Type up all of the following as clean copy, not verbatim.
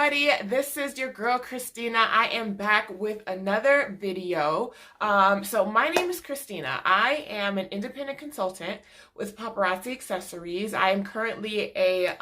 everybody, this is your girl Christina. I am back with another video. So my name is Christina. I am an independent consultant with Paparazzi Accessories. I am currently a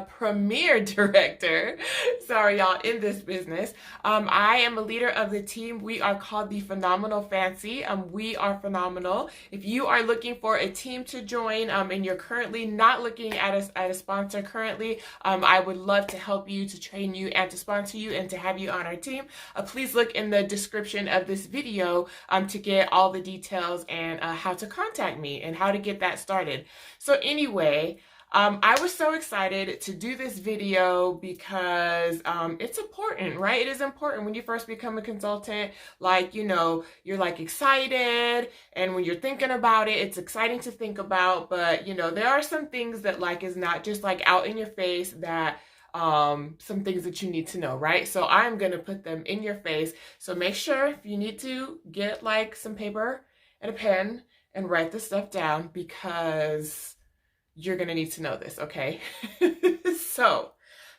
premier director, sorry y'all, in this business. I am a leader of the team. We are called the Phenomenal Fancy. We are phenomenal. If you are looking for a team to join and you're currently not looking at a sponsor currently, I would love to help you, to train you, and to sponsor you, and to have you on our team. Please look in the description of this video to get all the details and how to contact me and how to get that started. So anyway, I was so excited to do this video because it's important, right? It is important when you first become a consultant, like, you know, you're like excited, and when you're thinking about it, it's exciting to think about, but you know, there are some things that like is not just like out in your face, that some things that you need to know, right? So I'm going to put them in your face. So make sure, if you need to, get like some paper and a pen and write this stuff down, because you're going to need to know this, okay? So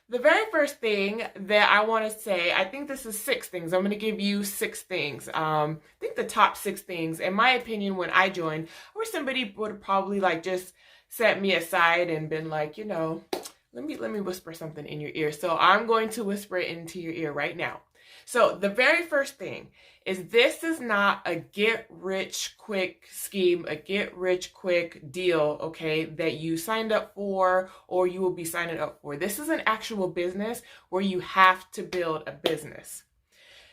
the very first thing that I want to say, I think this is 6 things. I'm going to give you 6 things. I think the top 6 things, in my opinion, when I joined, or somebody would probably like just set me aside and been like, you know, let me whisper something in your ear. So I'm going to whisper it into your ear right now. So the very first thing is, this is not a get-rich-quick scheme, a get-rich-quick deal, okay, that you signed up for or you will be signing up for. This is an actual business where you have to build a business.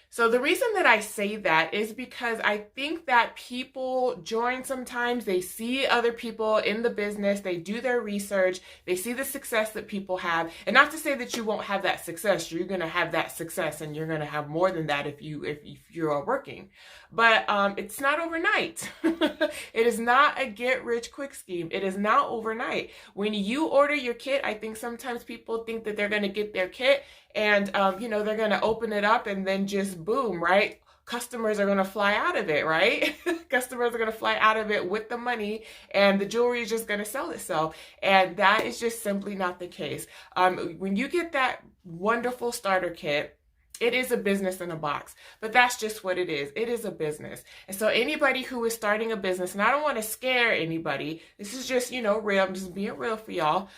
So the reason that I say that is because I think that people join sometimes, they see other people in the business, they do their research, they see the success that people have. And not to say that you won't have that success, you're going to have that success, and you're going to have more than that if you're working. But it's not overnight. It is not a get-rich-quick scheme. It is not overnight. When you order your kit, I think sometimes people think that they're going to get their kit and, you know, they're going to open it up and then just boom, right? Customers are going to fly out of it, right? Customers are going to fly out of it with the money, and the jewelry is just going to sell itself. And that is just simply not the case. When you get that wonderful starter kit, it is a business in a box, but that's just what it is. It is a business. And so anybody who is starting a business, and I don't want to scare anybody, this is just, you know, real. I'm just being real for y'all.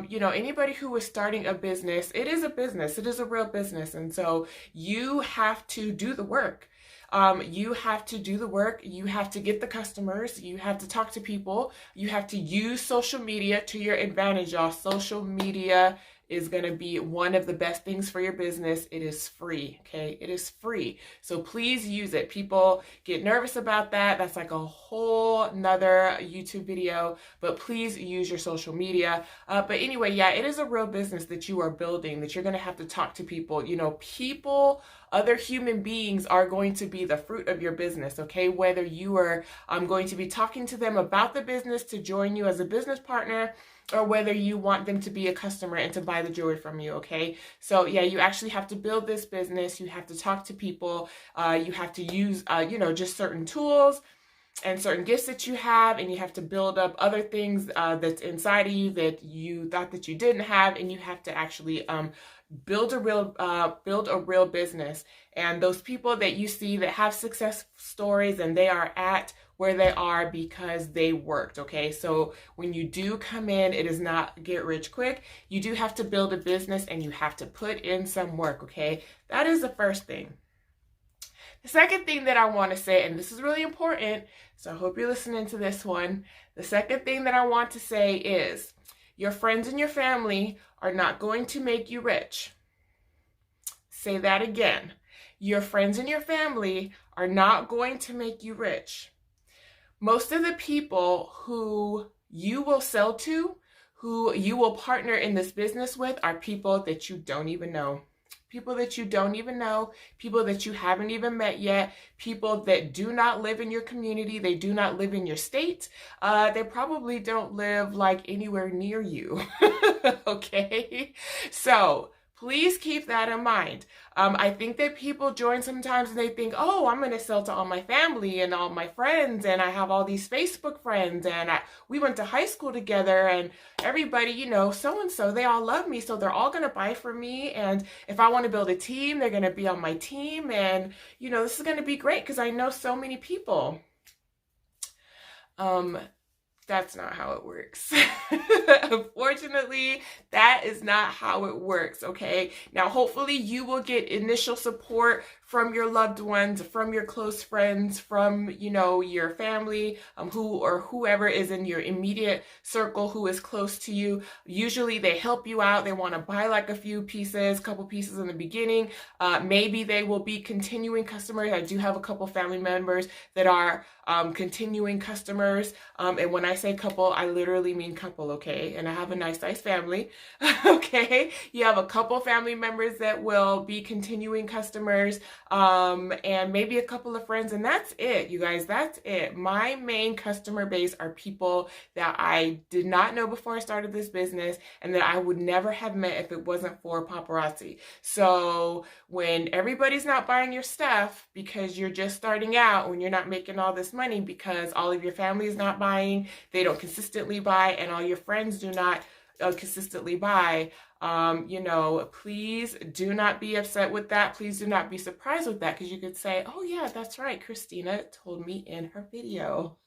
You know, anybody who is starting a business, it is a business. It is a real business. And so you have to do the work. You have to do the work. You have to get the customers. You have to talk to people. You have to use social media to your advantage, y'all. Social media is going to be one of the best things for your business. It is free, okay? It is free. So please use it. People get nervous about that. That's like a whole nother YouTube video, but please use your social media. But anyway, yeah, it is a real business that you are building, that you're going to have to talk to people. You know, people, other human beings are going to be the fruit of your business, okay? Whether you are going to be talking to them about the business to join you as a business partner, or whether you want them to be a customer and to buy the jewelry from you, okay? So yeah, you actually have to build this business. You have to talk to people. You have to use, you know, just certain tools and certain gifts that you have, and you have to build up other things that's inside of you that you thought that you didn't have, and you have to actually build a real business. And those people that you see that have success stories, and they are at where they are because they worked, okay? So when you do come in, it is not get rich quick. You do have to build a business, and you have to put in some work, okay? That is the first thing. The second thing that I want to say, and this is really important, so I hope you're listening to this one. The second thing that I want to say is, your friends and your family are not going to make you rich. Say that again. Your friends and your family are not going to make you rich. Most of the people who you will sell to, who you will partner in this business with, are people that you don't even know. People that you don't even know, people that you haven't even met yet, people that do not live in your community, they do not live in your state, they probably don't live like anywhere near you, okay? So Please keep that in mind. I think that people join sometimes and they think, oh, I'm going to sell to all my family and all my friends, and I have all these Facebook friends, and we went to high school together, and everybody, so-and-so, they all love me, so they're all going to buy from me, and if I want to build a team, they're going to be on my team, and, this is going to be great because I know so many people. That's not how it works. Unfortunately, that is not how it works, okay? Now, hopefully you will get initial support from your loved ones, from your close friends, from, your family, whoever is in your immediate circle who is close to you. Usually they help you out. They want to buy like a couple pieces in the beginning. Maybe they will be continuing customers. I do have a couple family members that are continuing customers. And when I say couple, I literally mean couple, okay? And I have a nice family, okay? You have a couple family members that will be continuing customers, and maybe a couple of friends, and that's it, you guys, that's it. My main customer base are people that I did not know before I started this business and that I would never have met if it wasn't for Paparazzi. So when everybody's not buying your stuff because you're just starting out, when you're not making all this money because all of your family is not buying, they don't consistently buy, and all your friends do not consistently buy, please do not be upset with that. Please do not be surprised with that, because you could say, oh yeah, that's right, Kristyna told me in her video.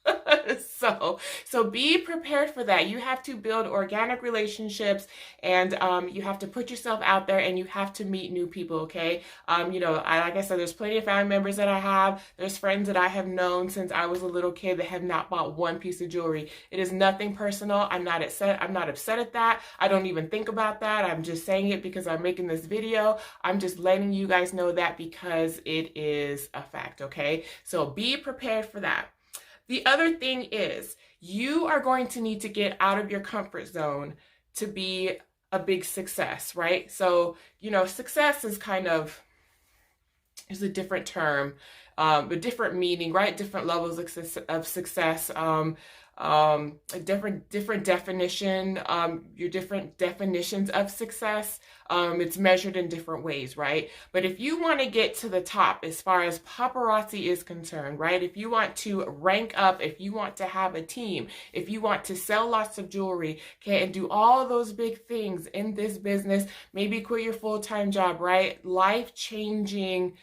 So be prepared for that. You have to build organic relationships, and you have to put yourself out there, and you have to meet new people, okay? Like I said, there's plenty of family members that I have. There's friends that I have known since I was a little kid that have not bought one piece of jewelry. It is nothing personal. I'm not upset at that. I don't even think about that. I'm just saying it because I'm making this video. I'm just letting you guys know that because it is a fact, okay? So be prepared for that. The other thing is, you are going to need to get out of your comfort zone to be a big success, right? So, success is is a different term, a different meaning, right? Different levels of success, a different definition, your different definitions of success. It's measured in different ways, right? But if you want to get to the top as far as Paparazzi is concerned, right? If you want to rank up, if you want to have a team, if you want to sell lots of jewelry, okay, and do all those big things in this business, maybe quit your full-time job, right? Life-changing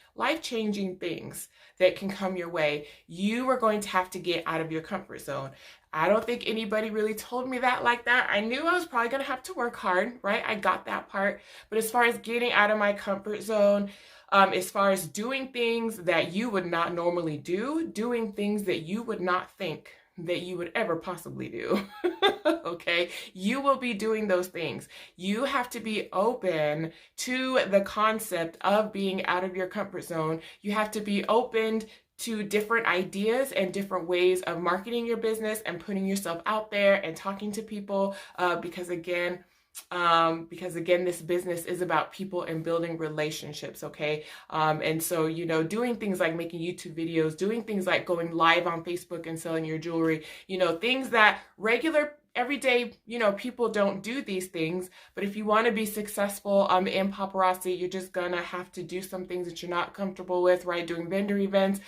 things that can come your way, you are going to have to get out of your comfort zone. I don't think anybody really told me that like that. I knew I was probably going to have to work hard, right? I got that part. But as far as getting out of my comfort zone, as far as doing things that you would not normally do, doing things that you would not think that you would ever possibly do, okay? You will be doing those things. You have to be open to the concept of being out of your comfort zone. You have to be open to different ideas and different ways of marketing your business and putting yourself out there and talking to people, because again, this business is about people and building relationships, okay? And so, doing things like making YouTube videos, doing things like going live on Facebook and selling your jewelry, things that regular everyday, people don't do these things. But if you want to be successful in Paparazzi, you're just gonna have to do some things that you're not comfortable with, right? Doing vendor events,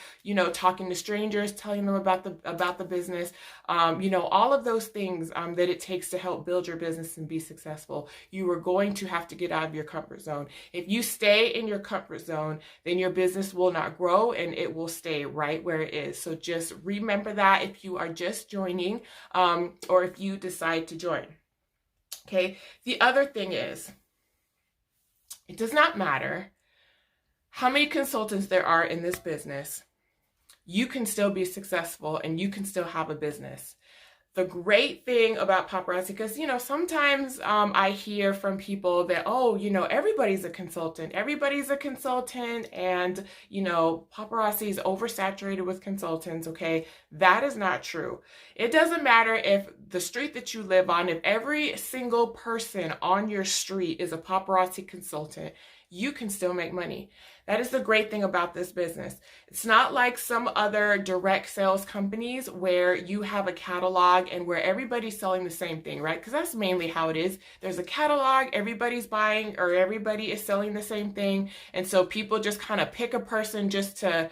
talking to strangers, telling them about the business, all of those things that it takes to help build your business and be successful. You are going to have to get out of your comfort zone. If you stay in your comfort zone, then your business will not grow and it will stay right where it is. So just remember that if you are just joining, or if you decide to join. Okay. The other thing is, it does not matter how many consultants there are in this business. You can still be successful and you can still have a business. The great thing about Paparazzi, because, sometimes I hear from people that, everybody's a consultant. Everybody's a consultant, and, Paparazzi is oversaturated with consultants, okay? That is not true. It doesn't matter if the street that you live on, if every single person on your street is a Paparazzi consultant, you can still make money. That is the great thing about this business. It's not like some other direct sales companies where you have a catalog and where everybody's selling the same thing, right? Because that's mainly how it is. There's a catalog, everybody's buying or everybody is selling the same thing. And so people just kind of pick a person just to,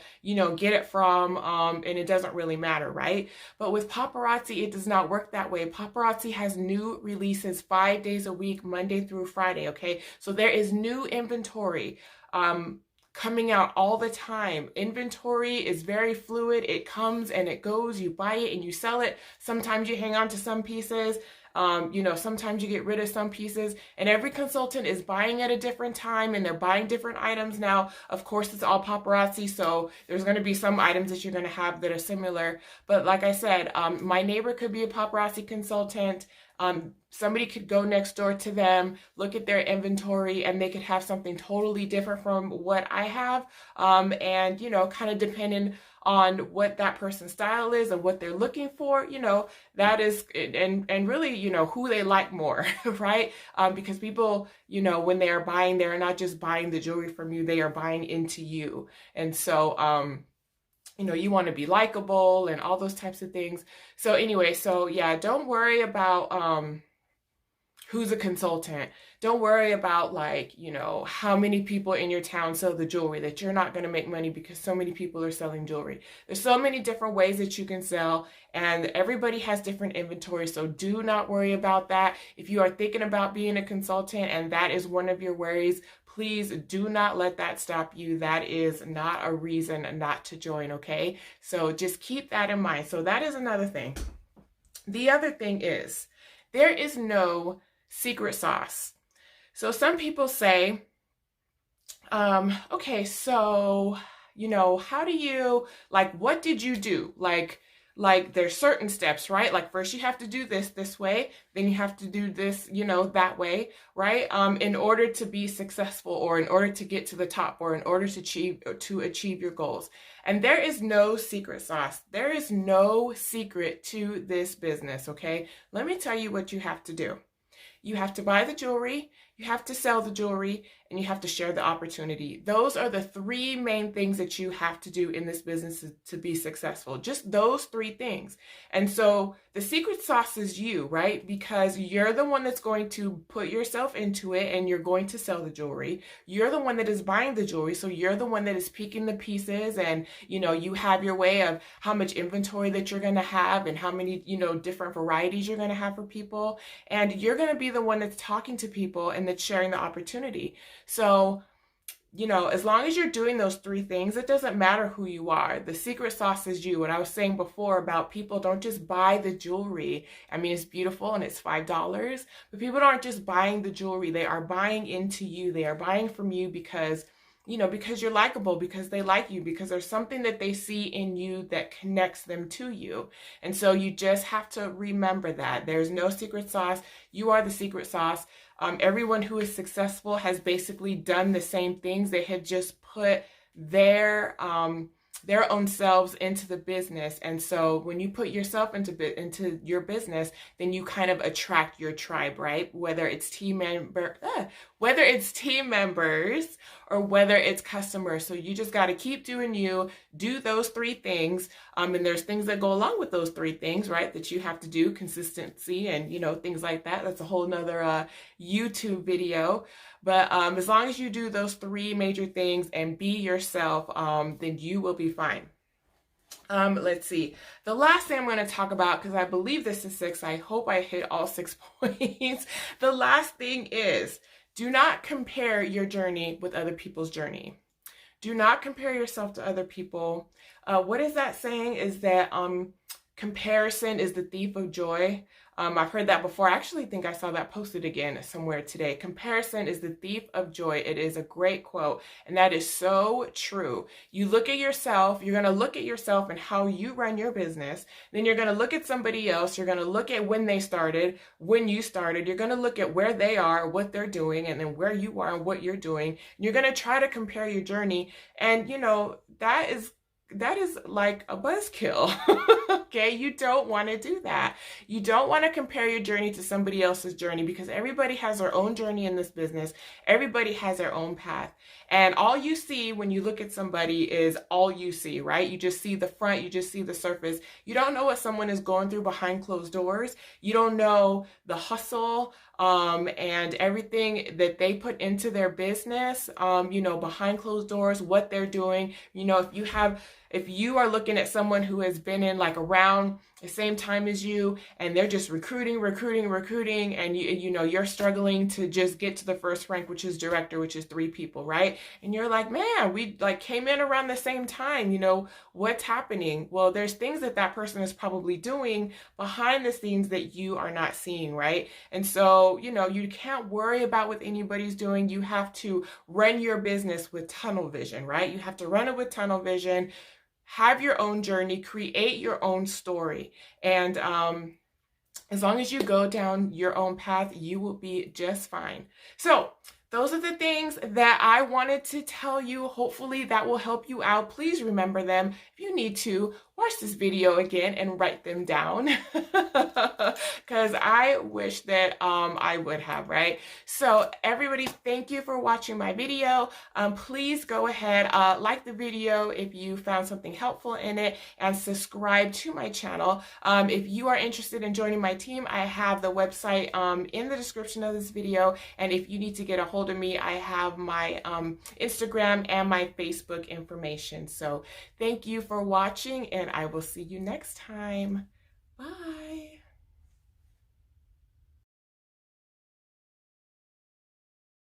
get it from, and it doesn't really matter, right? But with Paparazzi, it does not work that way. Paparazzi has new releases 5 days a week, Monday through Friday, okay? So there is new inventory. Coming out all the time. Inventory is very fluid. It comes and it goes. You buy it and you sell it. Sometimes you hang on to some pieces. Sometimes you get rid of some pieces, and every consultant is buying at a different time and they're buying different items. Now, of course, it's all Paparazzi, so there's going to be some items that you're going to have that are similar. But like I said, my neighbor could be a Paparazzi consultant. Somebody could go next door to them, look at their inventory, and they could have something totally different from what I have. And, kind of depending on what that person's style is and what they're looking for, that is, and really, who they like more, right? Because people, when they are buying, they're not just buying the jewelry from you, they are buying into you. And so, you want to be likable and all those types of things. So anyway, yeah, don't worry about who's a consultant. Don't worry about how many people in your town sell the jewelry, that you're not going to make money because so many people are selling jewelry. There's so many different ways that you can sell, and everybody has different inventory. So do not worry about that. If you are thinking about being a consultant and that is one of your worries, please do not let that stop you. That is not a reason not to join, okay? So just keep that in mind. So that is another thing. The other thing is, there is no secret sauce. So some people say, okay, so, how do you, what did you do? Like there's certain steps, right? Like first you have to do this way, then you have to do this, that way, right? In order to be successful, or in order to get to the top, or in order to achieve your goals. And there is no secret sauce. There is no secret to this business, okay? Let me tell you what you have to do. You have to buy the jewelry, you have to sell the jewelry, and you have to share the opportunity. Those are the three main things that you have to do in this business to be successful. Just those three things. And so the secret sauce is you, right? Because you're the one that's going to put yourself into it and you're going to sell the jewelry. You're the one that is buying the jewelry. So you're the one that is picking the pieces, and, you have your way of how much inventory that you're going to have and how many, different varieties you're going to have for people. And you're going to be the one that's talking to people and that's sharing the opportunity. So, as long as you're doing those three things, it doesn't matter who you are. The secret sauce is you. What I was saying before about people don't just buy the jewelry. I mean, it's beautiful and it's $5, but people aren't just buying the jewelry. They are buying into you. They are buying from you because you're likable, because they like you, because there's something that they see in you that connects them to you. And so you just have to remember that there's no secret sauce. You are the secret sauce. Everyone who is successful has basically done the same things. They have just put their own selves into the business. And so when you put yourself into your business, then you kind of attract your tribe, right? Whether it's team members or whether it's customers. So you just got to keep doing you, do those three things. And there's things that go along with those three things, right? That you have to do, consistency and, things like that. That's a whole nother YouTube video. But as long as you do those three major things and be yourself, then you will be fine. Let's see. The last thing I'm going to talk about, because I believe this is 6. I hope I hit all 6 points. The last thing is, do not compare your journey with other people's journey. Do not compare yourself to other people. What is that saying? Is that comparison is the thief of joy. I've heard that before. I actually think I saw that posted again somewhere today. Comparison is the thief of joy. It is a great quote, and that is so true. You look at yourself, you're going to look at yourself and how you run your business. Then you're going to look at somebody else. You're going to look at when they started, when you started. You're going to look at where they are, what they're doing, and then where you are and what you're doing. You're going to try to compare your journey. And, that is like a buzzkill. Okay, you don't want to do that. You don't want to compare your journey to somebody else's journey, because everybody has their own journey in this business. Everybody has their own path. And all you see when you look at somebody is all you see, right? You just see the front, you just see the surface. You don't know what someone is going through behind closed doors. You don't know the hustle and everything that they put into their business, behind closed doors, what they're doing. If you are looking at someone who has been in like around the same time as you, and they're just recruiting, and you're struggling to just get to the first rank, which is director, which is 3 people, right? And you're like, man, we like came in around the same time, what's happening? Well, there's things that person is probably doing behind the scenes that you are not seeing, right? And so, you can't worry about what anybody's doing. You have to run your business with tunnel vision, right? You have to run it with tunnel vision. Have your own journey, create your own story. And as long as you go down your own path, you will be just fine. So those are the things that I wanted to tell you. Hopefully that will help you out. Please remember them. If you need to, watch this video again and write them down, because I wish that I would have, right? So everybody, thank you for watching my video. Please go ahead, like the video if you found something helpful in it, and subscribe to my channel. If you are interested in joining my team, I have the website in the description of this video. And if you need to get a hold of me, I have my Instagram and my Facebook information. So thank you for watching, and I will see you next time. Bye.